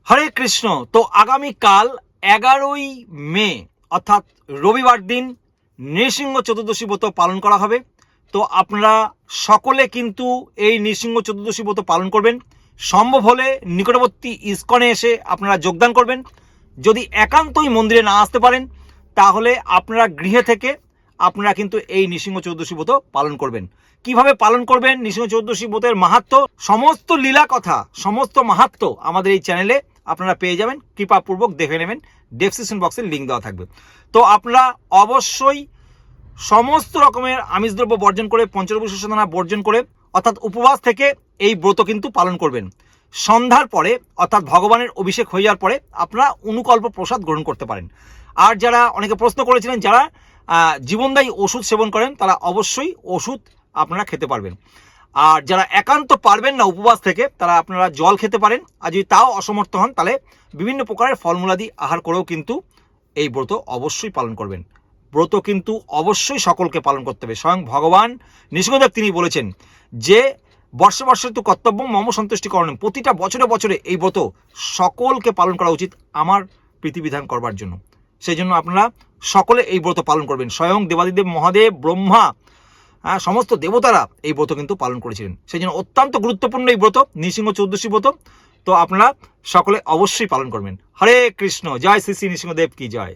হরে কৃষ্ণ। তো আগামীকাল 11ই মে অর্থাৎ রবিবার দিন নৃসিংহ চতুর্দশী ব্রত পালন করা হবে। তো আপনারা সকলে কিন্তু এই নৃসিংহ চতুর্দশী ব্রত পালন করবেন। সম্ভব হলে নিকটবর্তী ইস্কনে এসে আপনারা যোগদান করবেন। যদি একান্তই মন্দিরে না আসতে পারেন তাহলে আপনারা গৃহে থেকে আপনারা কিন্তু এই নৃসিংহ চতুর্দশী ব্রত পালন করবেন। কিভাবে পালন করবেন নৃসিংহ চতুর্দশী ব্রতের মাহাত্ম্য, সমস্ত লীলা কথা, সমস্ত মাহাত্ম্য আমাদের এই চ্যানেলে আপনারা পেয়ে যাবেন। কৃপাপূর্বক দেখে নেবেন, ডেসক্রিপশন বক্সে লিঙ্ক দেওয়া থাকবে। তো আপনারা অবশ্যই সমস্ত রকমের আমিষ দ্রব্য বর্জন করে, পঞ্চরূপ সাধনা বর্জন করে অর্থাৎ উপবাস থেকে এই ব্রত কিন্তু পালন করবেন। সন্ধ্যার পরে অর্থাৎ ভগবানের অভিষেক হয়ে যাওয়ার পরে আপনারা অনুকল্প প্রসাদ গ্রহণ করতে পারেন। আর যারা অনেকে প্রশ্ন করেছিলেন, যারা জীবনদায়ী ওষুধ সেবন করেন তারা অবশ্যই ওষুধ আপনারা খেতে পারবেন। আর যারা একান্ত পারবেন না উপবাস থেকে তারা আপনারা জল খেতে পারেন। আর যদি তাও অসমর্থ হন তাহলে বিভিন্ন প্রকারের ফলমূলাদি আহার করেও কিন্তু এই ব্রত অবশ্যই পালন করবেন। ব্রত কিন্তু অবশ্যই সকলকে পালন করতে হবে। স্বয়ং ভগবান নৃসিংহদেব তিনি বলেছেন যে বর্ষে বর্ষে তো কর্তব্য মম সন্তুষ্টিকরণ, প্রতিটা বছরে বছরে এই ব্রত সকলকে পালন করা উচিত আমার প্রীতিবিধান করবার জন্য। সেই জন্য আপনারা সকলে এই ব্রত পালন করবেন। স্বয়ং দেবাদিদেব মহাদেব ব্রহ্মা সমস্ত দেবতারা এই ব্রত কিন্তু পালন করেছিলেন। সেই জন্য অত্যন্ত গুরুত্বপূর্ণ এই ব্রত, নৃসিংহ চতুর্দশী ব্রত। তো আপনারা সকলে অবশ্যই পালন করবেন। হরে কৃষ্ণ। জয় শ্রী শ্রী নৃসিংহদেব কি জয়।